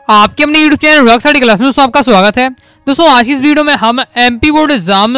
आपके अपने YouTube channel rock study class में दोस्तों आपका स्वागत है। दोस्तों आज की इस वीडियो में हम एमपी बोर्ड एग्जाम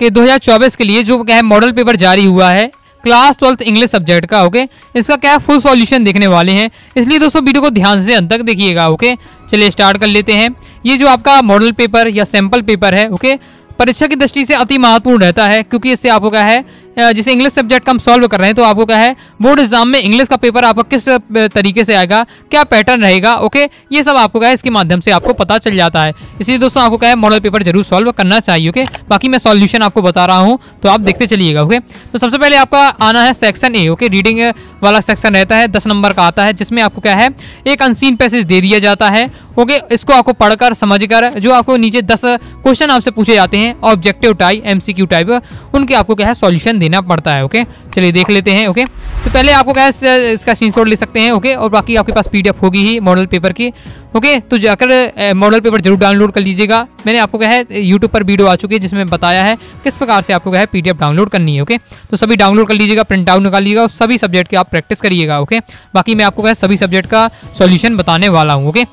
के 2024 के लिए जो क्या है मॉडल पेपर जारी हुआ है क्लास 12th इंग्लिश सब्जेक्ट का, ओके, इसका क्या है फुल सॉल्यूशन देखने वाले हैं। इसलिए दोस्तों वीडियो को ध्यान से अंत तक देखिएगा, ओके। चलिए स्टार्ट कर लेते हैं। ये जो आपका मॉडल पेपर या सैंपल पेपर है, ओके, परीक्षा की दृष्टि से अति महत्वपूर्ण रहता है, क्योंकि इससे आपको क्या है जैसे इंग्लिश सब्जेक्ट का हम सॉल्व कर रहे हैं तो आपको क्या है बोर्ड एग्जाम में इंग्लिश का पेपर आपका किस तरीके से आएगा, क्या पैटर्न रहेगा, ओके, ये सब आपको क्या है इसके माध्यम से आपको पता चल जाता है। इसलिए दोस्तों आपको क्या है मॉडल पेपर जरूर सॉल्व करना चाहिए, ओके। बाकी मैं सॉल्यूशन आपको बता रहा हूँ तो आप देखते चलिएगा, ओके। तो सबसे पहले आपका आना है सेक्शन ए, ओके। रीडिंग वाला सेक्शन रहता है, 10 नंबर का आता है, जिसमें आपको क्या है एक अनसीन पैसेज दे दिया जाता है, ओके। इसको आपको पढ़कर समझकर जो आपको नीचे 10 क्वेश्चन आपसे पूछे जाते हैं ऑब्जेक्टिव टाइप, एमसीक्यू टाइप, उनके आपको क्या है सॉल्यूशन देना पड़ता है, ओके। चलिए देख लेते हैं, ओके। तो पहले आपको क्या है इसका स्क्रीनशॉट ले सकते हैं, ओके, और बाकी आपके पास पीडीएफ होगी ही मॉडल पेपर की, ओके। तो जाकर मॉडल पेपर जरूर डाउनलोड कर लीजिएगा। मैंने आपको क्या है यूट्यूब पर वीडियो आ चुकी है जिसमें बताया है किस प्रकार से आपको क्या है पीडीएफ डाउनलोड करनी है, ओके। तो सभी डाउनलोड कर लीजिएगा, प्रिंट आउट निकालिएगा और सभी सब्जेक्ट की आप प्रैक्टिस करिएगा, ओके। बाकी मैं आपको क्या है सभी सब्जेक्ट का सॉल्यूशन बताने वाला हूँ, ओके।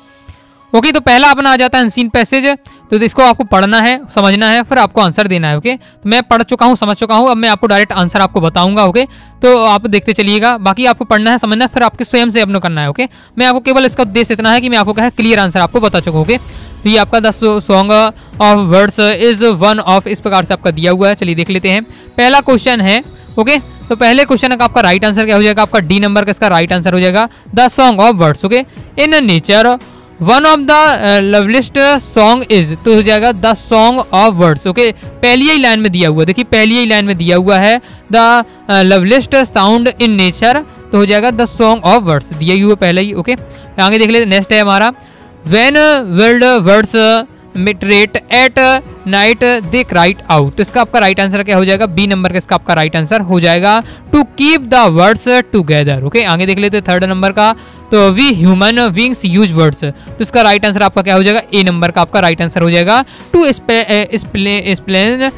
ओके, तो पहला अपना आ जाता है अनसीन पैसेज। तो इसको आपको पढ़ना है, समझना है, फिर आपको आंसर देना है, ओके। तो मैं पढ़ चुका हूँ, समझ चुका हूँ, अब मैं आपको डायरेक्ट आंसर आपको बताऊंगा, ओके। तो आप देखते चलिएगा। बाकी आपको पढ़ना है, समझना है, फिर आपके स्वयं से अपना करना है, ओके। मैं आपको केवल इसका उद्देश्य इतना है कि मैं आपको क्या है क्लियर आंसर आपको बता चुका हूँ, ओके। तो ये आपका the song of words is one of, इस प्रकार से आपका दिया हुआ है। चलिए देख लेते हैं। पहला क्वेश्चन है, ओके। तो पहले क्वेश्चन का आपका राइट आंसर क्या हो जाएगा, आपका डी नंबर का इसका राइट आंसर हो जाएगा the song of words, okay. In nature one of the loveliest song is, तो हो जाएगा the song of words, okay. पहली ही लाइन में दिया हुआ, देखिए पहली ही लाइन में दिया हुआ है द लवलिस्ट साउंड इन नेचर, तो हो जाएगा द सॉन्ग ऑफ वर्ड्स, दिया हुआ पहले ही, ओके। आगे देख लेते। नेक्स्ट है हमारा when wild words migrate at night they cried out, तो इसका आपका राइट आंसर क्या हो जाएगा, बी नंबर का इसका आपका राइट आंसर हो जाएगा to keep the words together, okay. आगे देख लेते थर्ड नंबर का। तो we human beings use words, तो इसका राइट आंसर आपका क्या हो जाएगा, ए नंबर का आपका राइट आंसर हो जाएगा टू एक्सप्लेन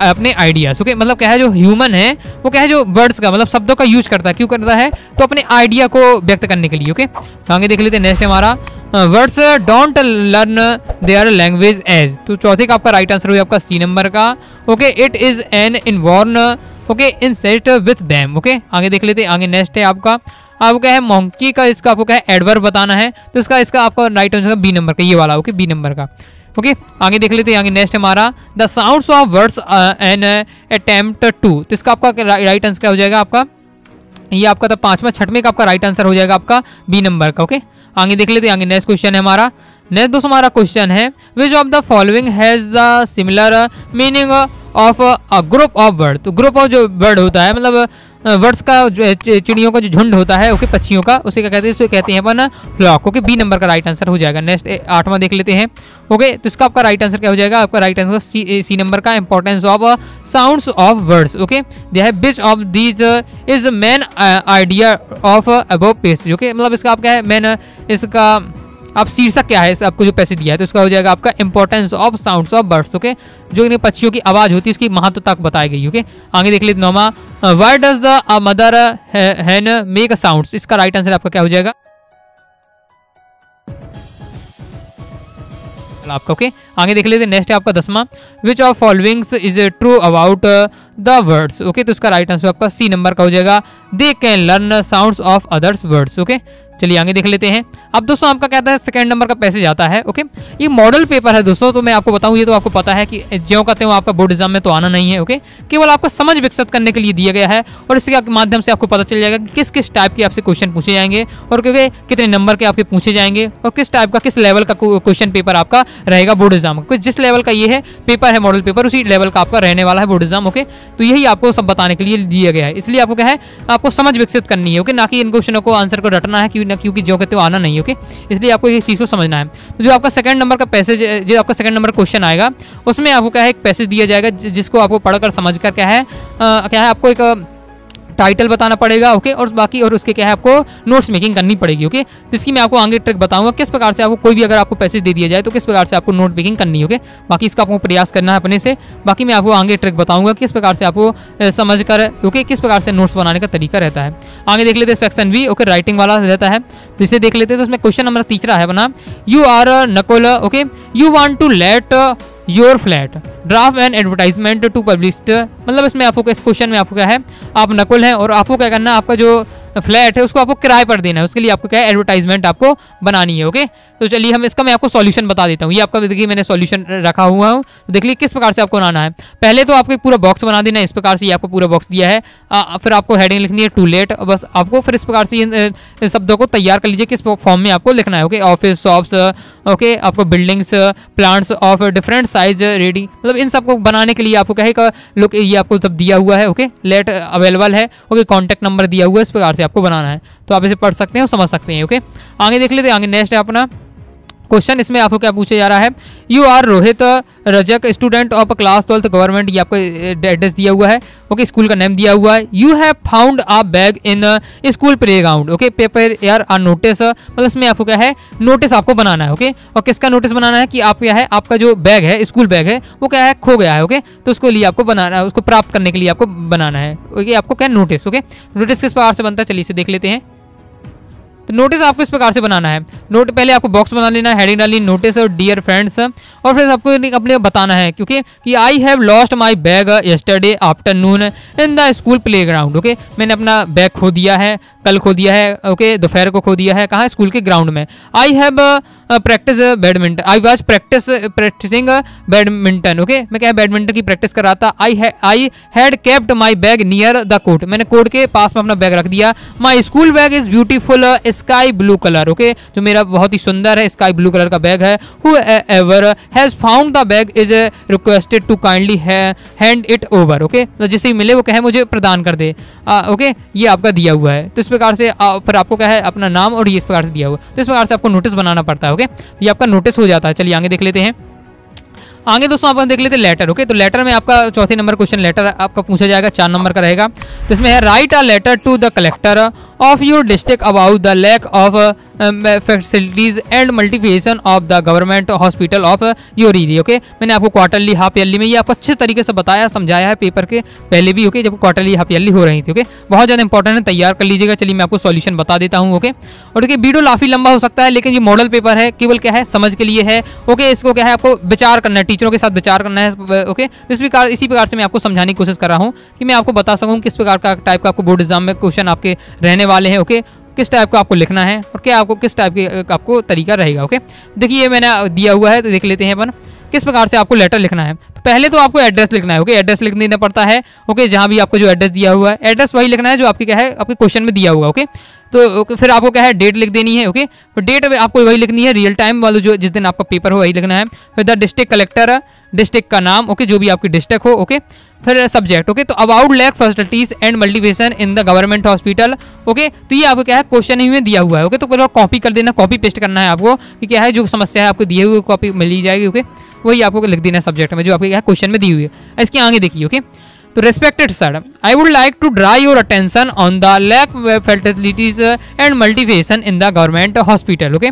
अपने आइडियाज, ओके। मतलब क्या है जो ह्यूमन है वो क्या है जो वर्ड्स का मतलब शब्दों का यूज करता है, क्यों करता है, तो अपने आइडिया को व्यक्त करने के लिए, ओके। तो आगे देख लेते हैं। नेक्स्ट हमारा words don't learn their language as, तो चौथे का आपका राइट आंसर हो आपका सी नंबर का, ओके। It is an inborn, okay, inset with them, okay. आगे देख लेते हैं। आगे नेक्स्ट है आपका क्या है मंकी का, इसका आपको क्या है एडवर्ब बताना है, तो इसका आपका राइट आंसर बी नंबर का, ये वाला, ओके, बी नंबर का, ओके। आगे देख लेते हैं। आगे नेक्स्ट हमारा the sounds of words an attempt to, तो इसका आपका राइट आंसर क्या हो जाएगा, आपका ये आपका तो पांचवा छठवें का आपका राइट आंसर हो जाएगा आपका बी नंबर का, ओके। आगे देख लेते हैं। आगे नेक्स्ट क्वेश्चन है हमारा। नेक्स्ट दोस्तों हमारा क्वेश्चन है which of the following has the similar meaning of a group of word, तो ग्रुप ऑफ जो वर्ड होता है मतलब वर्ड्स का जो चिड़ियों का जो झुंड होता है, ओके, पक्षियों का, उसे क्या कहते हैं, उसे कहते हैं अपन फ्लॉक, ओके। बी नंबर का राइट आंसर हो जाएगा। नेक्स्ट 8वां देख लेते हैं, ओके। तो इसका आपका राइट आंसर क्या हो जाएगा, आपका राइट आंसर सी नंबर का importance of sounds of words, okay. They have which of these is main idea of above page, okay. मतलब इसका आप क्या है मेन इसका आप शीर्षक क्या है आपको जो पैसे दिया है, तो इसका हो जाएगा आपका importance of sounds of birds, okay. जो इन पक्षियों की आवाज होती है इसकी महत्वता बताई गई, ओके। आगे देख लेते 9वां why does the mother hen make sounds, इसका राइट आंसर आपका क्या हो जाएगा आपका, ओके। आगे देख लेते हैं। नेक्स्ट है आपका 10वां which of followings is true about the words, okay. तो इसका राइट आंसर आपका सी नंबर का हो जाएगा they can learn sounds of others words, okay. चलिए आगे देख लेते हैं। अब दोस्तों आपका कहता है सेकंड नंबर का पैसेज आता है, ओके। ये मॉडल पेपर है दोस्तों, तो मैं आपको बताऊं ये तो आपको पता है कि ज्यों कहते हो आपका बोर्ड एग्जाम में तो आना नहीं है, ओके। केवल आपका समझ विकसित करने के लिए दिया गया है और इसके माध्यम से आपको पता चल जाएगा कि किस किस टाइप के आपसे क्वेश्चन पूछे जाएंगे और क्योंकि कितने नंबर के आपके पूछे जाएंगे और किस टाइप का किस लेवल का क्वेश्चन पेपर आपका रहेगा बोर्ड एग्जाम का। जिस लेवल का ये है पेपर है मॉडल पेपर, उसी लेवल का आपका रहने वाला है बोर्ड एग्जाम, ओके। तो यही आपको सब बताने के लिए दिया गया है, इसलिए आपको क्या है आपको समझ विकसित करनी है, ओके, ना कि इन क्वेश्चनों को आंसर को रटना है, क्योंकि जो कहते हो आना नहीं, ओके। इसलिए आपको ये चीज को समझना है। तो जो आपका सेकंड नंबर का पैसेज, जो आपका सेकंड नंबर क्वेश्चन आएगा उसमें आपको क्या है एक पैसेज दिया जाएगा जिसको आपको पढ़कर समझकर क्या है आपको एक टाइटल बताना पड़ेगा, ओके, और बाकी और उसके क्या है आपको नोट्स मेकिंग करनी पड़ेगी, ओके। तो इसकी मैं आपको आगे ट्रिक बताऊंगा किस प्रकार से आपको कोई भी अगर आपको पैसे दे दिया जाए तो किस प्रकार से आपको नोट मेकिंग करनी है, ओके। बाकी इसका आपको प्रयास करना है अपने से, बाकी मैं आपको आगे ट्रिक बताऊंगा किस प्रकार से आपको समझ कर, ओके, किस प्रकार से नोट्स बनाने का तरीका रहता है। आगे देख लेते हैं सेक्शन बी, ओके, राइटिंग वाला रहता है, तो इसे देख लेते हैं। तो इसमें क्वेश्चन नंबर तीसरा है बना, you are Nakul, okay, you want to let your flat draft an advertisement to published. मतलब इसमें आपको इस क्वेश्चन में आपको क्या है, आप नकुल हैं और आपको क्या करना है, आपका जो फ्लैट है उसको आपको किराए पर देना है, उसके लिए आपको क्या है एडवर्टाइजमेंट आपको बनानी है, ओके। तो चलिए हम इसका मैं आपको सॉल्यूशन बता देता हूँ। ये आपका देखिए मैंने सॉल्यूशन रखा हुआ हूँ, तो देख लीजिए किस प्रकार से आपको बनाना है। पहले तो आपको एक पूरा बॉक्स बना देना है, इस प्रकार से ये आपको पूरा बॉक्स दिया है। फिर आपको हेडिंग लिखनी है टू लेट, बस आपको फिर इस प्रकार से इन शब्दों को तैयार कर लीजिए किस फॉर्म में आपको लिखना है, ओके। ऑफिस, शॉप्स, ओके, आपको buildings, plants of different size ready, मतलब इन सबको बनाने के लिए आपको क्या लुक ये आपको सब दिया हुआ है, ओके। लेट अवेलेबल है, ओके, कॉन्टैक्ट नंबर दिया हुआ है, इस प्रकार से आपको बनाना है। तो आप इसे पढ़ सकते हैं और समझ सकते हैं, ओके। आगे देख लेते हैं, आगे नेक्स्ट है अपना क्वेश्चन। इसमें आपको क्या पूछा जा रहा है, you are Rohit Rajak student of class 12th government, ये आपको एड्रेस दिया हुआ है, ओके, स्कूल का नेम दिया हुआ है। You have found a bag in school playground, okay, paper यार आ नोटिस, मतलब इसमें आपको क्या है नोटिस आपको बनाना है, ओके। और किसका नोटिस बनाना है कि आप क्या है आपका जो बैग है स्कूल बैग है वो क्या है खो गया है, ओके। तो उसको लिए आपको बनाना है, उसको प्राप्त करने के लिए आपको बनाना है, ओके। आपको क्या नोटिस, ओके। नोटिस किस प्रकार से बनता है चलिए इसे देख लेते हैं। तो नोटिस आपको इस प्रकार से बनाना है, नोट पहले आपको बॉक्स बना लेना है, हेडिंग डाली नोटिस और डियर फ्रेंड्स, और फिर आपको अपने बताना है क्योंकि कि I have lost my bag yesterday afternoon in the school playground, okay. मैंने अपना बैग खो दिया है, कल खो दिया है, ओके, दोपहर को खो दिया है, कहाँ स्कूल के ग्राउंड में। I have practice badminton, I was practicing badminton, okay, मैं क्या बैडमिंटन की प्रैक्टिस कर रहा था। I had kept my bag near the court, मैंने कोर्ट के पास में अपना बैग रख दिया। My school bag is beautiful sky blue colour, okay, जो मेरा बहुत ही सुंदर है स्काई ब्लू कलर का बैग है। Whoever has found the bag is requested to kindly hand it over, okay, तो जिसे मिले वो कहे मुझे प्रदान कर दे, ओके। ये आपका दिया हुआ है, तो इस प्रकार से फिर आपको क्या है अपना नाम और ये इस प्रकार से दिया हुआ है, तो इस प्रकार से आपको नोटिस बनाना पड़ता है, ओके। तो ये आपका नोटिस हो जाता है। चलिए आगे देख लेते हैं। आगे दोस्तों आप देख लेते हैं लेटर, ओके। तो लेटर में आपका चौथे नंबर क्वेश्चन लेटर आपका पूछा जाएगा, 4 नंबर का रहेगा। तो इसमें है right a letter to the collector of your district about the lack of facilities and multiplication of the government hospital of your area, okay. मैंने आपको क्वार्टरली हाफ ईयरली में ये आपको अच्छे तरीके से बताया समझाया है पेपर के पहले भी, ओके, जब क्वार्टरली हाफ ईयरली हो रही थी, ओके। बहुत ज़्यादा इंपॉर्टेंट है, तैयार कर लीजिएगा। चलिए मैं आपको सॉल्यूशन बता देता हूँ, ओके। और देखिए वीडियो काफी लंबा हो सकता है लेकिन ये मॉडल पेपर है, केवल क्या है समझ के लिए है, ओके। इसको क्या है आपको विचार करना है, टीचरों के साथ विचार करना है, ओके। तो इसी प्रकार से मैं आपको समझाने की कोशिश कर रहा हूँ कि मैं आपको बता सकूँ किस प्रकार का टाइप का आपको बोर्ड एग्जाम में क्वेश्चन आपके रहने वाले हैं, ओके। किस टाइप का आपको लिखना है और क्या आपको किस टाइप के आपको तरीका रहेगा, ओके। देखिए ये मैंने दिया हुआ है, तो देख लेते हैं अपन किस प्रकार से आपको लेटर लिखना है। तो पहले तो आपको एड्रेस लिखना है, ओके। एड्रेस लिख देना पड़ता है, ओके, जहाँ भी आपको जो एड्रेस दिया हुआ है एड्रेस वही लिखना है जो आपके क्या है आपके क्वेश्चन में दिया हुआ, ओके। तो फिर आपको क्या है डेट लिख देनी है, ओके। तो डेट आपको वही लिखनी है, रियल टाइम वाला जो जिस दिन आपका पेपर हो वही लिखना है। फिर द डिस्ट्रिक्ट कलेक्टर, डिस्ट्रिक्ट का नाम, ओके, जो भी आपकी डिस्ट्रिक्ट हो, ओके। फिर सब्जेक्ट, ओके। तो about lack facilities and multiplication in the government hospital, okay. तो ये आपको क्या है क्वेश्चन ही में दिया हुआ है, ओके। तो पहले कॉपी कर देना, कॉपी पेस्ट करना है आपको कि क्या है जो समस्या है आपको दिए हुए कॉपी मिल जाएगी, ओके। वही आपको लिख देना है सब्जेक्ट में जो आपके क्या क्वेश्चन में दी हुई है। इसके आगे देखिए, ओके। तो respected sir, I would like to draw your attention on the lack facilities and multiplication in the government hospital, okay.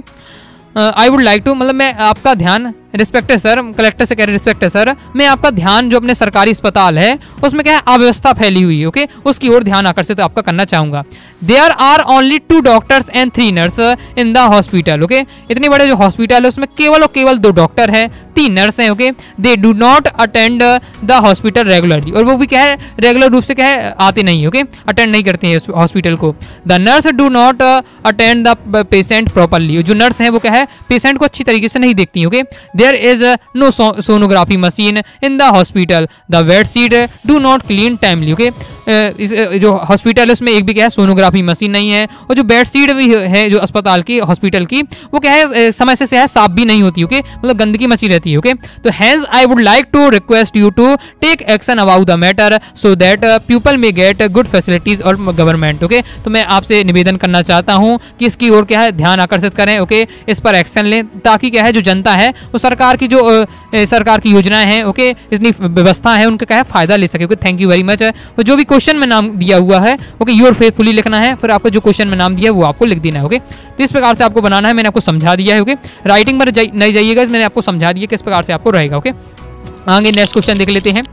I would like to मतलब मैं आपका ध्यान, रिस्पेक्टेड सर, कलेक्टर से कह रहे रिस्पेक्टेड सर, मैं आपका ध्यान जो अपने सरकारी अस्पताल है उसमें क्या है अव्यवस्था फैली हुई है, ओके, उसकी ओर ध्यान आकर्षित आपका करना चाहूंगा। There are only 2 doctors and 3 nurse in the hospital, okay. इतने बड़े जो हॉस्पिटल है उसमें केवल और केवल 2 डॉक्टर हैं, 3 नर्स हैं, okay. They do not attend the hospital regularly, और वो भी क्या है रेगुलर रूप से क्या है आते नहीं, ओके, अटेंड नहीं करते हैं हॉस्पिटल को। The nurse do not attend the patient properly, जो नर्स हैं वो क्या है पेशेंट को अच्छी तरीके से नहीं देखती, okay. There is no sonography machine in the hospital. The bedsheet do not clean timely. Okay, जो हॉस्पिटल है उसमें एक भी क्या है सोनोग्राफी मशीन नहीं है, और जो बेड शीट भी है जो अस्पताल की हॉस्पिटल की वो क्या है समय से है साफ भी नहीं होती, ओके, मतलब गंदगी मची रहती है, ओके। तो hence I would like to request you to take action about the matter so that people may get good facilities और गवर्नमेंट, ओके। तो मैं आपसे निवेदन करना चाहता हूँ कि इसकी ओर क्या है ध्यान आकर्षित करें, ओके, इस पर एक्शन लें ताकि क्या है जो जनता है वो सरकार की जो सरकार की योजनाएं हैं, ओके, इतनी व्यवस्था है उनका क्या है फायदा ले सके, okay. Thank you very much. जो भी क्वेश्चन में नाम दिया हुआ है, ओके, योर फेथफुली लिखना है, फिर आपका जो क्वेश्चन में नाम दिया है वो आपको लिख देना है, ओके। तो इस प्रकार से आपको बनाना है, मैंने आपको समझा दिया है, ओके। राइटिंग पर नहीं जाइएगा, मैंने आपको समझा दिया किस प्रकार से आपको रहेगा, ओके। आगे नेक्स्ट क्वेश्चन देख लेते हैं।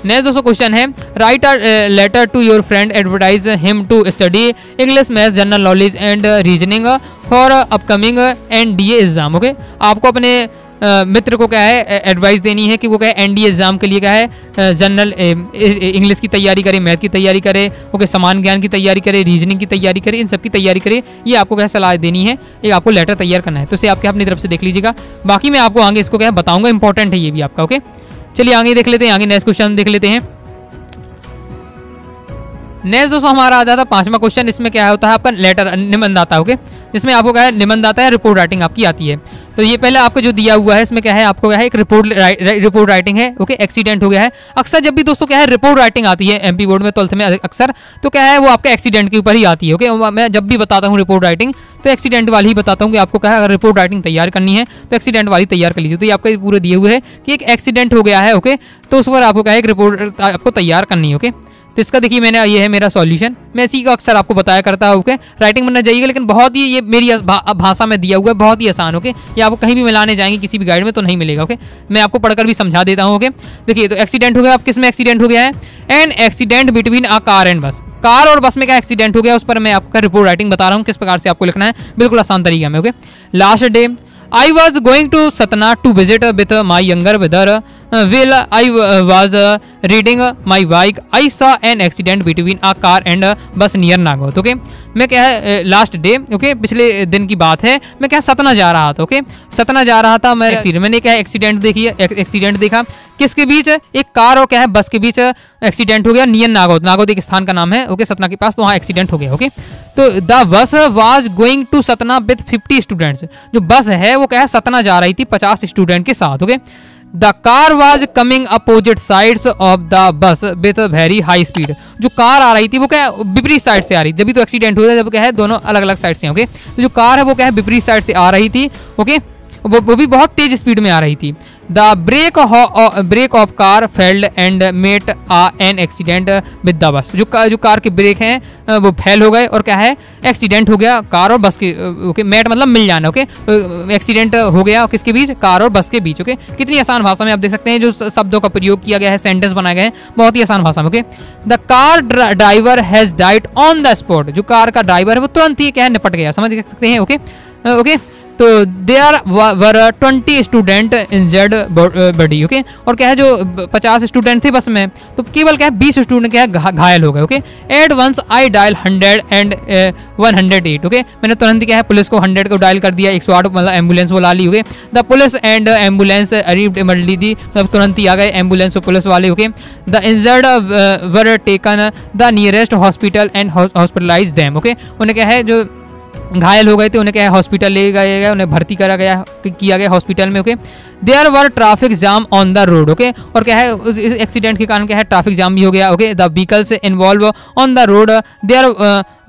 नेक्स्ट दोस्तों क्वेश्चन है, right a letter to your friend, advertise him to study English, maths, general knowledge and reasoning for upcoming NDA exam, okay. आपको अपने मित्र को क्या है एडवाइस देनी है कि वो क्या है एनडीए एग्जाम के लिए क्या है जनरल इंग्लिश की तैयारी करे, मैथ की तैयारी करे, ओके, समान ज्ञान की तैयारी करे, रीजनिंग की तैयारी करे, इन सब की तैयारी करे। ये आपको क्या सलाह देनी है, एक आपको लेटर तैयार करना है, तो इसे आप क्या अपनी तरफ से देख लीजिएगा। बाकी मैं आपको आगे इसको क्या बताऊंगा, इंपॉर्टेंट है ये भी आपका, ओके। चलिए आगे देख लेते हैं, आगे नेक्स्ट क्वेश्चन देख लेते हैं। नेक्स्ट दोस्तों हमारा आ जाता है 5वां क्वेश्चन। इसमें क्या होता है आपका लेटर निबंध आता है, ओके, जिसमें आपको क्या है निबंध आता है, रिपोर्ट राइटिंग आपकी आती है। तो ये पहले आपको जो दिया हुआ है इसमें क्या है आपको क्या है एक रिपोर्ट राइटिंग है, ओके। एक्सीडेंट हो गया है, अक्सर जब भी दोस्तों क्या है रिपोर्ट राइटिंग आती है एमपी बोर्ड में 12th में अक्सर, तो क्या है वो आपका एक्सीडेंट के ऊपर ही आती है, ओके। मैं जब भी बताता हूँ रिपोर्ट राइटिंग तो एक्सीडेंट वाली ही बताता हूँ कि आपको क्या है अगर रिपोर्ट राइटिंग तैयार करनी है तो एक्सीडेंट वाली तैयार कर लीजिए। तो ये आपका पूरे दिए हुए है कि एक एक्सीडेंट हो गया है, ओके, तो उस पर आपको क्या है एक रिपोर्ट आपको तैयार करनी है, ओके। तो इसका देखिए मैंने ये है मेरा सॉल्यूशन, मैं इसी का अक्सर आपको बताया करता हूँ, ओके। राइटिंग बनना चाहिए, लेकिन बहुत ही ये मेरी भाषा में दिया हुआ है, बहुत ही आसान, ओके। ये आपको कहीं भी मिलाने जाएंगे किसी भी गाइड में तो नहीं मिलेगा, ओके। मैं आपको पढ़कर भी समझा देता हूँ, ओके। देखिए तो एक्सीडेंट हो गया, अब किस में एक्सीडेंट हो गया है, an accident between a car and बस, कार और बस में क्या एक्सीडेंट हो गया, उस पर मैं आपका रिपोर्ट राइटिंग बता रहा हूँ किस प्रकार से आपको लिखना है, बिल्कुल आसान तरीका में, okay. Last day I was going to Satna to visit with my younger brother. While I was reading my bike, I saw an accident between a car and a bus near Nagot. Okay, मैं क्या है last day, okay, पिछले दिन की बात है, मैं क्या सतना जा रहा था, ओके, सतना जा रहा था मैंने क्या एक्सीडेंट देखी, एक्सीडेंट देखा किसके बीच, एक कार और क्या है बस के बीच एक्सीडेंट हो गया, नियर नागौद, नागौद एक स्थान का नाम है, ओके, सतना के पास, तो वहाँ एक्सीडेंट हो गया, ओके। तो the bus was going to Satna with 50 students, जो बस है वो क्या है सतना जा रही थी 50 स्टूडेंट के साथ, okay. The car was coming opposite sides of the bus with very high speed, जो कार आ रही थी वो क्या है विपरीत साइड से आ रही, जब भी तो एक्सीडेंट हुआ जब क्या है दोनों अलग अलग साइड से, ओके। तो जो कार है वो क्या है विपरीत साइड से आ रही थी, ओके, वो भी बहुत तेज स्पीड में आ रही थी। The brake of car failed and met an accident with the bus, जो कार के ब्रेक हैं वो फेल हो गए और क्या है एक्सीडेंट हो गया कार और बस के, ओके। मेट मतलब मिल जाना, ओके, एक्सीडेंट हो गया किसके बीच, कार और बस के बीच, ओके। कितनी आसान भाषा में आप देख सकते हैं जो शब्दों का प्रयोग किया गया है, सेंटेंस बनाए गए हैं बहुत ही आसान भाषा में, okay. The car driver has died on the spot, जो कार का ड्राइवर है वो तुरंत ही क्या है निपट गया, समझ सकते हैं, ओके, ओके। तो there were 20 student injured body, okay, और क्या है जो 50 स्टूडेंट थे बस में, तो केवल क्या है 20 स्टूडेंट क्या है घायल हो गए, okay. At once I dial 100 and 108, okay, मैंने तुरंत क्या है पुलिस को 100 को डायल कर दिया, 108 मतलब एम्बुलेंस बुला ली, okay. The police and ambulance arrived immediately, मतलब तुरंत ही आ गए एम्बुलेंस और पुलिस वाले, okay. The injured were taken the nearest hospital and hospitalize them, okay. उन्हें क्या है जो घायल हो गए थे उन्हें क्या है हॉस्पिटल ले गए गए, उन्हें भर्ती किया गया हॉस्पिटल में, okay. There were traffic jam on the road, okay, और क्या है उस एक्सीडेंट के कारण क्या है ट्रैफिक जाम भी हो गया, okay. The vehicles involve on the road there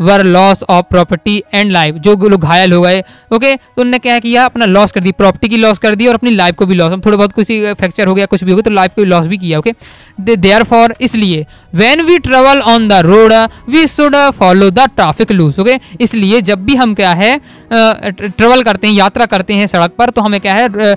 were loss of property and life, जो लोग घायल हो गए, ओके, तो उन्होंने क्या किया अपना लॉस कर दी, प्रॉपर्टी की लॉस कर दी और अपनी लाइफ को भी लॉस, थोड़ा बहुत किसी फ्रैक्चर हो गया कुछ भी हो गया तो लाइफ को लॉस भी किया, ओके। देयरफॉर इसलिए when we travel on the road we should follow the traffic rules, okay. इसलिए जब भी हम क्या है ट्रेवल करते हैं, यात्रा करते हैं सड़क पर, तो हमें क्या है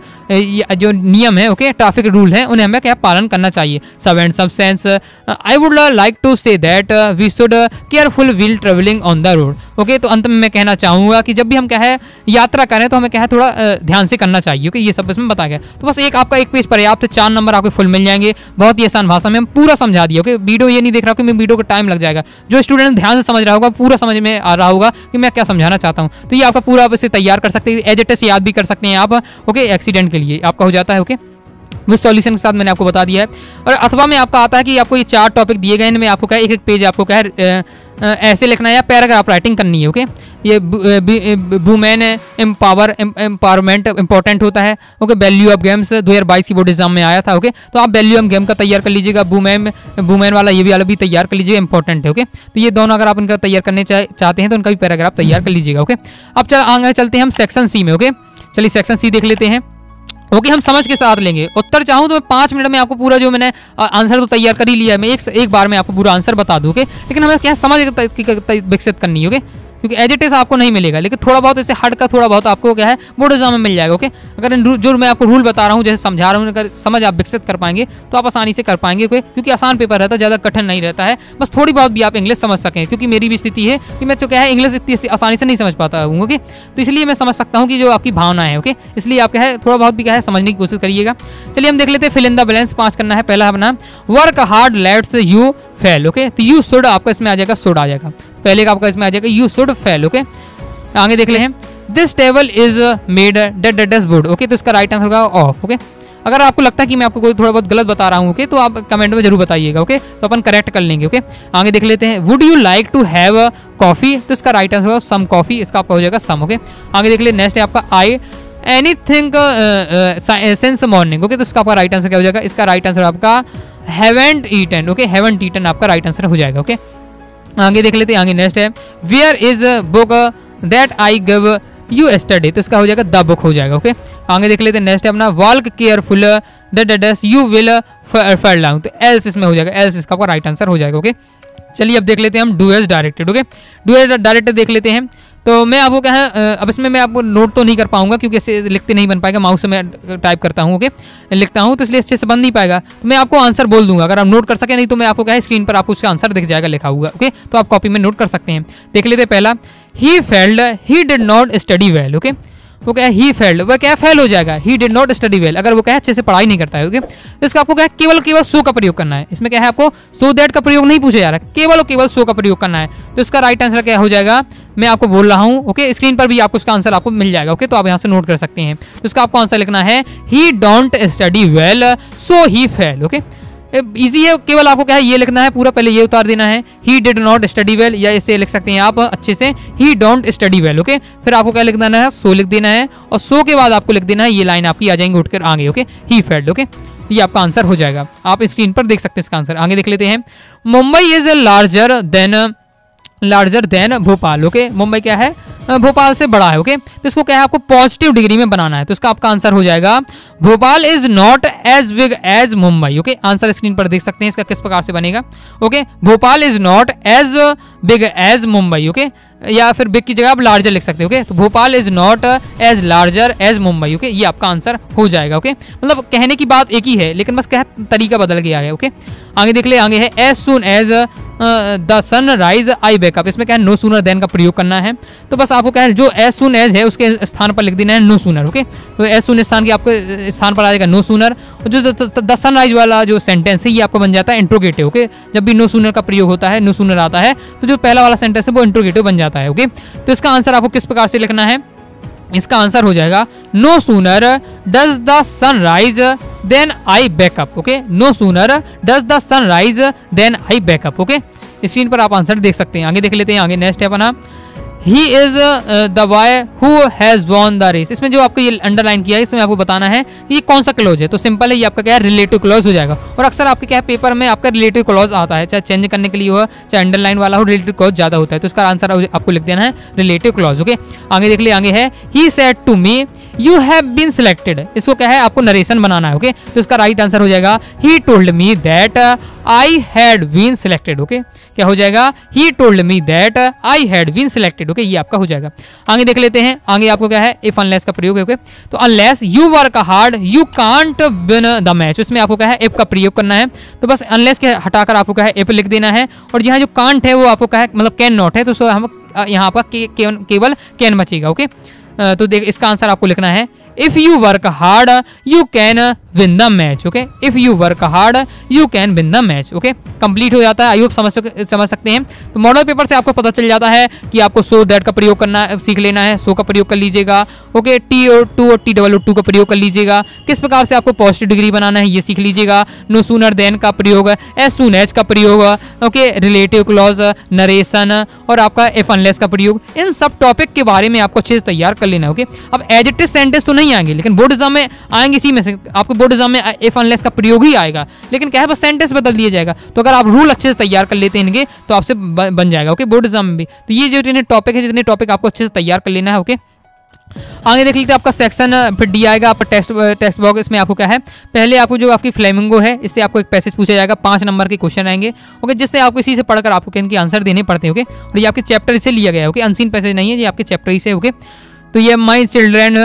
जो नियम है, ओके, ट्रैफिक रूल है उन्हें हमें क्या पालन करना चाहिए। सब एंड सब सेंस I would like to say that we should careful while travelling on the road, okay. तो अंत में मैं कहना चाहूँगा कि जब भी हम क्या है यात्रा करें तो हमें क्या है थोड़ा ध्यान से करना चाहिए, ओके। ये सब इसमें बताया गया, तो बस आपका एक पेज पर्याप्त, 4 नंबर आपको फुल मिल जाएंगे, बहुत ही आसान भाषा में हम पूरा समझा दिया, ओके। वीडियो ये नहीं देख रहा कि मैं वीडियो को टाइम लग जाएगा, जो स्टूडेंट ध्यान से समझ रहा होगा पूरा समझ में आ रहा होगा कि मैं क्या समझाना चाहता हूँ, तो ये आपका पूरा आप इसे तैयार कर सकते हैं, एज इट इज याद भी कर सकते हैं आप, ओके। एक्सीडेंट के लिए आपका हो जाता है, ओके। विद सॉल्यूशन के साथ मैंने आपको बता दिया है। और अथवा में आपका आता है कि आपको ये 4 टॉपिक दिए गए हैं, इनमें आपको क्या है एक पेज आपको क्या है ऐसे लिखना है या पैराग्राफ राइटिंग करनी है, ओके। ये वुमेन एम्पावरमेंट इंपॉर्टेंट होता है, ओके। वैल्यू ऑफ गेम्स 2022 की बोर्ड एग्जाम में आया था, ओके। तो आप वैल्यू ऑफ गेम का तैयार कर लीजिएगा, वुमेन वाला ये भी वाला भी तैयार कर लीजिएगा, इंपॉर्टेंट है, ओके। तो ये दोनों अगर आप इनका तैयार करने चाहते हैं तो उनका भी पैराग्राफ तैयार कर लीजिएगा, ओके। अब आगे चलते हैं हम सेक्शन सी में, ओके। चलिए सेक्शन सी देख लेते हैं। ओके, हम समझ के साथ लेंगे। उत्तर चाहूँ तो मैं 5 मिनट में आपको पूरा जो मैंने आंसर तो तैयार कर ही लिया है, मैं एक बार में आपको पूरा आंसर बता दूँ। ओके, लेकिन हमें क्या समझ विकसित करनी है। ओके, क्योंकि एज इट इज आपको नहीं मिलेगा, लेकिन थोड़ा बहुत इसे हट का थोड़ा बहुत आपको क्या है बोर्ड एग्जाम में मिल जाएगा। ओके, अगर जो मैं आपको रूल बता रहा हूँ, जैसे समझा रहा हूँ, अगर समझ आप विकसित कर पाएंगे तो आप आसानी से कर पाएंगे। ओके, क्योंकि आसान पेपर रहता है, ज़्यादा कठिन नहीं रहता है, बस थोड़ी बहुत भी आप इंग्लिश समझ सकें। क्योंकि मेरी भी स्थिति है कि मैं तो क्या है इंग्लिश इतनी आसानी से नहीं समझ पाता हूँ। ओके, तो इसलिए मैं समझ सकता हूँ कि जो आपकी भावना है। ओके, इसलिए आप क्या है थोड़ा बहुत भी क्या है समझने की कोशिश करिएगा। चलिए हम देख लेते हैं, फिल इन द बैलेंस 5 करना है। पहला अपना work hard let's you fail. Okay, तो यू शुड आपका इसमें आ जाएगा, शुड आ जाएगा पहले का, आपका इसमें आ जाएगा यू शुड फेल। ओके, आगे देख ले हैं, this table is made dashboard. Okay, तो इसका राइट आंसर होगा ऑफ। ओके, अगर आपको लगता है कि मैं आपको कोई थोड़ा बहुत गलत बता रहा हूँ, ओके, तो आप कमेंट में जरूर बताइएगा। ओके, तो अपन करेक्ट कर लेंगे। ओके, आगे देख लेते हैं, would you like to have coffee, तो इसका राइट आंसर होगा सम कॉफी, इसका आपका हो जाएगा सम। ओके, आगे देख ले, नेक्स्ट है आपका I anything since morning. Okay, तो इसका आपका राइट आंसर क्या हो जाएगा, इसका राइट आंसर आपका haven't eaten. Okay, haven't eaten आपका राइट आंसर हो जाएगा। ओके, आगे देख लेते हैं, आगे नेक्स्ट है, where is book that I give you yesterday, तो इसका हो जाएगा द बुक हो जाएगा। ओके, आगे देख लेते हैं, नेक्स्ट है अपना walk careful that you will fell down, तो एल्स इसमें हो जाएगा, एल्स इसका आपका राइट आंसर हो जाएगा। ओके, चलिए अब देख लेते हैं हम do as directed. Okay, do as directed देख लेते हैं। तो मैं आपको क्या है अब इसमें मैं आपको नोट तो नहीं कर पाऊंगा, क्योंकि इससे लिखते नहीं बन पाएगा, माउस से मैं टाइप करता हूँ। ओके, लिखता हूँ, तो इसलिए अच्छे से बन नहीं पाएगा। तो मैं आपको आंसर बोल दूंगा, अगर आप नोट कर सके, नहीं तो मैं आपको क्या है स्क्रीन पर आपको उसका आंसर दिख जाएगा लिखा हुआ। ओके, तो आप कॉपी में नोट कर सकते हैं। देख लेते हैं, पहला ही failed he did not study well. Okay, वो क्या है ही फेल्ड, वह क्या फेल हो जाएगा, ही डिड नॉट स्टडी वेल, अगर वो क्या है अच्छे से पढ़ाई नहीं करता है। ओके, तो इसका आपको क्या है केवल सो का प्रयोग करना है। इसमें क्या है आपको सो दैट का प्रयोग नहीं पूछा जा रहा है, केवल सो का प्रयोग करना है। तो इसका राइट आंसर क्या हो जाएगा, मैं आपको बोल रहा हूँ। ओके, स्क्रीन पर भी आपको इसका आंसर आपको मिल जाएगा। ओके, तो आप यहाँ से नोट कर सकते हैं। तो इसका आपको आंसर लिखना है ही don't study well so he fail. Okay, easy है, केवल आपको क्या है ये लिखना है पूरा, पहले ये उतार देना है ही डिड नॉट स्टडी वेल, या इसे लिख सकते हैं आप अच्छे से ही डोंट स्टडी वेल। ओके, फिर आपको क्या लिख देना है, सो लिख देना है, और सो के बाद आपको लिख देना है ये लाइन आपकी आ जाएंगी उठकर आगे। Okay, he failed. ओके, ये आपका आंसर हो जाएगा, आप स्क्रीन पर देख सकते हैं इसका आंसर। आगे देख लेते हैं, Mumbai is larger than Bhopal. Okay, Mumbai क्या है भोपाल से बड़ा है। ओके, तो इसको क्या है आपको पॉजिटिव डिग्री में बनाना है। तो इसका आपका आंसर हो जाएगा Bhopal is not as big as Mumbai. Okay, answer screen पर देख सकते हैं इसका किस प्रकार से बनेगा। Okay, Bhopal is not as big as Mumbai. Okay, या फिर बिग की जगह आप लार्जर लिख सकते हो। ओके, तो Bhopal is not as larger as Mumbai. Okay, ये आपका आंसर हो जाएगा। ओके, मतलब कहने की बात एक ही है, लेकिन बस क्या तरीका बदल गया है। ओके, आगे देख ले, आगे है as soon as the sun rise I wake up. इसमें क्या है नो सूनर देन का प्रयोग करना है। तो बस आपको क्या है जो एज सून एज है उसके स्थान पर लिख देना है नो सूनर। ओके, तो एज सून स्थान की आपके स्थान पर आ जाएगा नो सूनर, और जो द सन राइज वाला जो सेंटेंस है ये आपको बन जाता है इंट्रोगेटिव। ओके, जब भी नो सूनर का प्रयोग होता है, नो सूनर आता है, तो जो पहला वाला सेंटेंस है वो इंट्रोगेटिव बन जाता है। ओके, तो इसका आंसर आपको किस प्रकार से लिखना है, इसका आंसर हो जाएगा no sooner does the sun rise then I wake up. Okay, no sooner does the sun rise then I wake up. Okay, screen पर आप आंसर देख सकते हैं। आगे देख लेते हैं, आगे नेक्स्ट है अपना he is the boy who has won the race. इसमें जो आपको ये अंडरलाइन किया है, इसमें आपको बताना है कि ये कौन सा क्लॉज है। तो सिंपल है, ये आपका क्या है रिलेटिव क्लॉज हो जाएगा। और अक्सर आपके क्या है पेपर में आपका रिलेटिव क्लॉज आता है, चाहे चेंज करने के लिए हो चाहे अंडरलाइन वाला हो, रिलेटिव क्लॉज ज्यादा होता है। तो इसका आंसर आपको लिख देना है रिलेटिव क्लॉज। ओके, आगे देख ले, आगे है he said to me you have been selected. इसको क्या है आपको नरेशन बनाना है। ओके, तो इसका राइट आंसर हो जाएगा he told me that I had been selected. Okay, क्या हो जाएगा he told me that I had been selected. Okay, ये आपका हो जाएगा। आगे देख लेते हैं, आगे आपको क्या है इफ अनलेस का प्रयोग है। ओके, तो unless you work hard you can't win the match, इसमें आपको क्या है इफ का प्रयोग करना है। तो बस अनलेस के हटाकर आपको क्या है इफ लिख देना है, और यहाँ जो कांट है वो आपको क्या है मतलब कैन नॉट है, तो हम यहाँ आपका केवल कैन बचेगा। ओके, तो देख इसका आंसर आपको लिखना है if you work hard you can win the match. Okay, if you work hard you can win the match. Okay, complete हो जाता है। आई होप समझ सकते हैं। तो मॉडल पेपर से आपको पता चल जाता है कि आपको सो दैट का प्रयोग करना सीख लेना है, सो का प्रयोग कर लीजिएगा। ओके, टी और टू और TOO का प्रयोग कर लीजिएगा। किस प्रकार से आपको पॉजिटिव डिग्री बनाना है ये सीख लीजिएगा। नो सूनर देन का प्रयोग, एज सून एज का प्रयोग, ओके, रिलेटिव क्लॉज, नरेशन और आपका इफ अनलेस का प्रयोग, इन सब टॉपिक के बारे में आपको अच्छे से तैयार कर लेना है। ओके, अब एडजेक्टिव सेंटेंस तो नहीं आएंगे, लेकिन बोर्ड एग्जाम में आएंगे। इसी में से आपको बोर्ड एग्जाम में इफ अनलेस का प्रयोग ही आएगा, लेकिन क्या है बस सेंटेंस बदल दिया जाएगा। तो अगर आप रूल अच्छे से तैयार कर लेते हैं इनके तो आपसे बन जाएगा। ओके, बोर्ड एग्जाम में भी। तो ये जो इतने टॉपिक है, जितने टॉपिक आपको अच्छे से तैयार कर लेना है। ओके, आगे देख लीजिए आपका सेक्शन फिर डी आएगा आपका टेक्स्ट बॉक्स। इसमें आपको क्या है, पहले आपको जो आपकी फ्लेमिंगो है इससे आपको एक पैसेज पूछा जाएगा, 5 नंबर के क्वेश्चन आएंगे ओके, जिससे आपको इसी से पढ़कर आपको इनके आंसर देने पड़ते हैं ओके। और ये आपके चैप्टर से लिया गया है ओके, अनसीन पैसेज नहीं है, ये आपके चैप्टर ही से ओके। तो ये my children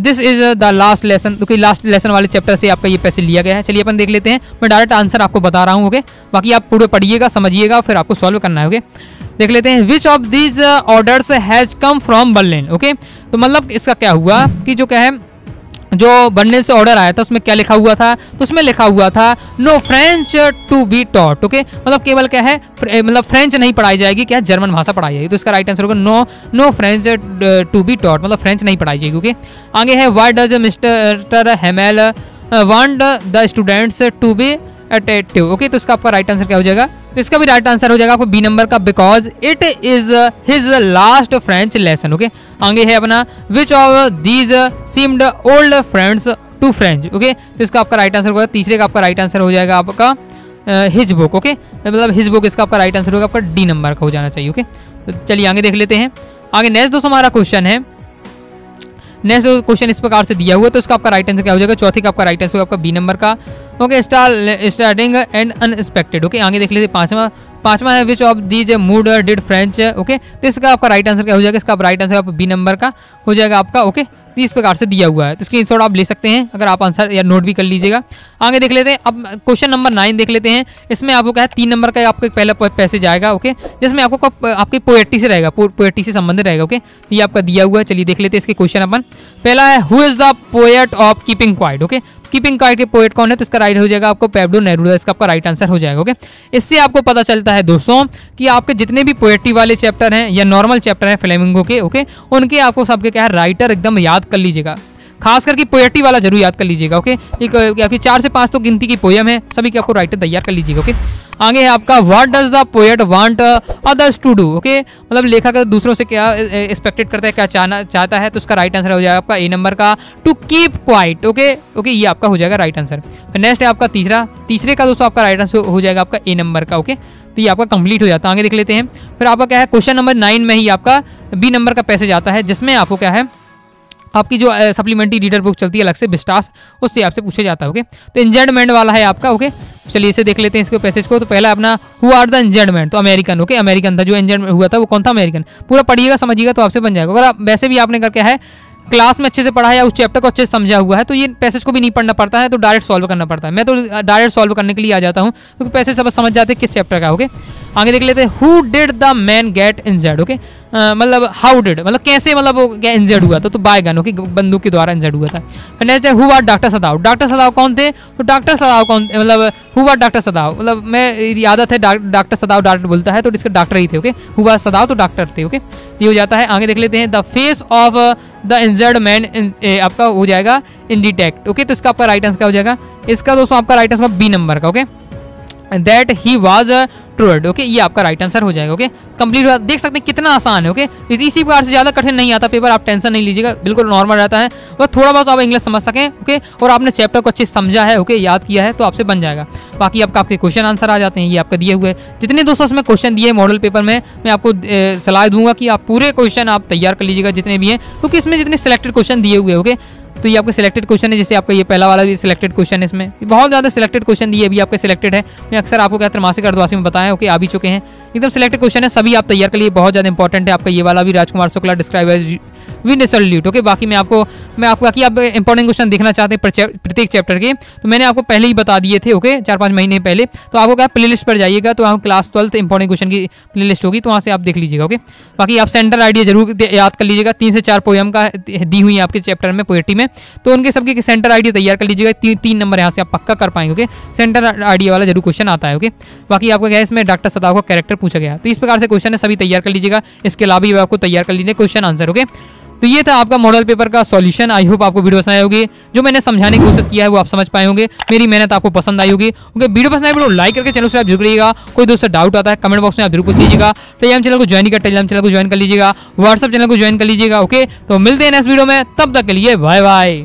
this is the last lesson, तो लास्ट लेसन वाले चैप्टर से आपका ये पैसेज लिया गया है। चलिए अपन देख लेते हैं, मैं डायरेक्ट आंसर आपको बता रहा हूँ ओके, बाकी आप पूरे पढ़िएगा समझिएगा फिर आपको सॉल्व करना है ओके। देख लेते हैं, विच of these orders has come from Berlin okay. तो मतलब इसका क्या हुआ कि जो क्या है, जो बर्लिन से ऑर्डर आया था उसमें क्या लिखा हुआ था, तो उसमें लिखा हुआ था no French to be taught okay, मतलब केवल क्या है, मतलब फ्रेंच नहीं पढ़ाई जाएगी, क्या जर्मन भाषा पढ़ाई जाएगी। तो इसका राइट आंसर होगा no French to be taught, मतलब फ्रेंच नहीं पढ़ाई जाएगी ओके। आगे है why does mister Hamel want the students to be attentive okay. तो इसका आपका राइट आंसर क्या हो जाएगा, तो इसका भी राइट आंसर हो जाएगा आपको बी नंबर का, because it is his last French lesson okay. आगे है अपना which of these seemed old friends to French okay. तो इसका आपका राइट आंसर होगा, तीसरे का आपका राइट आंसर हो जाएगा आपका हिज बुक ओके, मतलब हिज बुक इसका आपका राइट आंसर होगा आपका डी नंबर का हो जाना चाहिए ओके। तो चलिए आगे देख लेते हैं। आगे नेक्स्ट दोस्तों हमारा क्वेश्चन है, नेक्स्ट क्वेश्चन इस प्रकार से दिया हुआ, तो इसका आपका राइट आंसर क्या हो जाएगा, चौथी का आपका राइट आंसर होगा आपका बी नंबर का okay, starting and unexpected okay. आगे देख लेते हैं पांचवा है विच of these mood did French okay. तो इसका आपका राइट आंसर क्या हो जाएगा, इसका राइट आंसर आपका बी नंबर का हो जाएगा आपका ओके। इस प्रकार से दिया हुआ है, तो स्क्रीनशॉट आप ले सकते हैं अगर आप आंसर या नोट भी कर लीजिएगा। आगे देख लेते हैं, अब क्वेश्चन नंबर 9 देख लेते हैं। इसमें आपको क्या है, 3 नंबर का आपको एक पहला पैसेज आएगा ओके, जिसमें आपको आपकी पोएट्री से रहेगा, पोएट्री से संबंधित रहेगा ओके। ये आपका दिया हुआ है, चलिए देख लेते हैं इसके क्वेश्चन अपन। पहला है who is the poet of keeping quiet okay. Keeping quiet के पोएट कौन है, तो इसका राइट हो जाएगा आपको पैब्लो नेरूदा, इसका आपका राइट आंसर हो जाएगा ओके। इससे आपको पता चलता है दोस्तों कि आपके जितने भी पोएट्री वाले चैप्टर हैं या नॉर्मल चैप्टर हैं फ्लेमिंगो के ओके, उनके आपको सबके क्या है राइटर एकदम याद कर लीजिएगा, खास करके पोएट्री वाला जरूर याद कर लीजिएगा ओके। एक 4 से 5 तो गिनती की पोयम है, सभी के आपको राइटर तैयार कर लीजिएगा ओके। आगे है आपका what does the poet want others to do okay, मतलब लेखक दूसरों से क्या एक्सपेक्टेड करता है, क्या चाहता है। तो उसका राइट आंसर हो जाएगा आपका ए नंबर का to keep quiet okay okay, ये आपका हो जाएगा राइट आंसर। नेक्स्ट है आपका तीसरे का दोस्तों आपका राइट आंसर हो जाएगा आपका ए नंबर का ओके। तो ये आपका कंप्लीट हो जाता है। आगे देख लेते हैं, फिर आपका क्या है क्वेश्चन नंबर 9 में ही आपका बी नंबर का पैसेज आता है, जिसमें आपको क्या है आपकी जो सप्लीमेंट्री रीडर बुक चलती है अलग से विस्टास, उससे आपसे पूछा जाता है ओके। तो इंजर्ड मैन वाला है आपका ओके। चलिए इसे देख लेते हैं इसके पैसेज को। तो पहला अपना who are the injured man, तो अमेरिकन ओके, अमेरिकन था जो इंजर्ड हुआ था वो कौन था, अमेरिकन। पूरा पढ़िएगा समझिएगा तो आपसे बन जाएगा। अगर आप वैसे भी आपने करके है क्लास में अच्छे से पढ़ा है या उस चैप्टर को अच्छे से समझा हुआ है तो ये पैसेज को भी नहीं पढ़ना पड़ता है, तो डायरेक्ट सॉल्व करना पड़ता है। मैं तो डायरेक्ट सॉल्व करने के लिए आ जाता हूँ क्योंकि पैसेज सब समझ जाते हैं किस चैप्टर का ओके। आगे देख लेते हैं who did the main get injured okay, मतलब हाउ डिड मतलब कैसे, मतलब वो क्या इंजर्ड हुआ था, तो बाय गन ओके, बंदूक के द्वारा इंजर्ड हुआ था। फिर नेक्स्ट है who are doctor Sadao, doctor Sadao कौन थे, तो डॉक्टर सदाव कौन मतलब हु आर डॉक्टर सदाव, मतलब मैं आदत है डॉक्टर सदाव डॉक्टर बोलता है तो इसके डॉक्टर ही थे ओके, हु आर सदाव तो डॉक्टर थे ओके, ये हो जाता है। आगे देख लेते हैं the face of the injured man आपका हो जाएगा इन डिटेक्ट ओके। तो इसका आपका राइट आंसर क्या हो जाएगा, इसका दोस्तों आपका राइट आंसर बी नंबर का okay, that he was trued okay, ये आपका राइट आंसर हो जाएगा ओके। कंप्लीट हुआ, देख सकते हैं कितना आसान है ओके, इसी प्रकार से ज़्यादा कठिन नहीं आता पेपर, आप टेंशन नहीं लीजिएगा, बिल्कुल नॉर्मल रहता है। बस थोड़ा बहुत आप इंग्लिश समझ सकें ओके, और आपने चैप्टर को अच्छे से समझा है ओके, याद किया है तो आपसे बन जाएगा। बाकी आपके क्वेश्चन आंसर आ जाते हैं, ये आपके दिए हुए जितने दोस्तों इसमें क्वेश्चन दिए मॉडल पेपर में, मैं आपको सलाह दूंगा कि आप पूरे क्वेश्चन आप तैयार कर लीजिएगा जितने भी हैं, क्योंकि इसमें जितने सिलेक्टेड क्वेश्चन दिए हुए ओके। तो ये आपके सिलेक्टेड क्वेश्चन है, जैसे आपका ये पहला वाला भी सिलेक्टेड क्वेश्चन है, इसमें बहुत ज़्यादा सिलेक्टेड क्वेश्चन दिए भी आपके सिलेक्टेड है। मैं अक्सर आपको क्या त्रैमासिक अर्धवार्षिक में बताया ओके, आ भी चुके हैं, एकदम सिलेक्टेड क्वेश्चन है, सभी आप तैयार कर लिए, बहुत ज़्यादा इंपॉर्टेंट है आपका ये वाला भी। Rajkumar Shukla describe win salute okay. बाकी मैं आपको कि आप इंपॉर्टेंट क्वेश्चन देखना चाहते हैं प्रत्येक चैप्टर के, तो मैंने आपको पहले ही बता दिए थे ओके, 4-5 महीने पहले। तो आपको क्या प्ले लिस्ट पर जाइएगा तो वहाँ क्लास 12 इंपॉर्टेंट क्वेश्चन की प्ले लिस्ट होगी, तो वहाँ से आप देख लीजिएगा ओके। बाकी आप सेंटर आइडिया जरूर याद कर लीजिएगा, 3 से 4 पोएम का दी हुई है आपके चैप्टर में पोएट्री में, तो उनके सबके सेंटर आइडिया तैयार कर लीजिएगा, 3 नंबर यहाँ से आप पक्का कर पाएंगे ओके। सेंटर आइडिया वाला जरूर क्वेश्चन आता है ओके। बाकी आपको क्या है इसमें डॉक्टर सदाव का कैरेक्टर पूछा गया, तो इस प्रकार से क्वेश्चन है, सभी तैयार कर लीजिएगा। इसके अलावा भी आपको तैयार कर लीजिए क्वेश्चन आंसर ओके। तो ये था आपका मॉडल पेपर का सॉल्यूशन। आई होप आपको वीडियो पसंद आई होगी, जो मैंने समझाने की कोशिश किया है वो आप समझ पाए होंगे, मेरी मेहनत आपको पसंद आई होगी ओके। वीडियो पसंद आई वीडियो लाइक करके चैनल सब्सक्राइब जरूर करिएगा। कोई दोस्त डाउट आता है कमेंट बॉक्स में आप जरूर पूछ लीजिएगा। टेलीग्राम चैनल को ज्वाइन टेलीग्राम चैनल को ज्वाइन कर लीजिएगा, व्हाट्सएप चैनल को ज्वाइन कर लीजिएगा ओके। तो मिलते हैं नेक्स्ट वीडियो में, तब तक के लिए बाय बाय।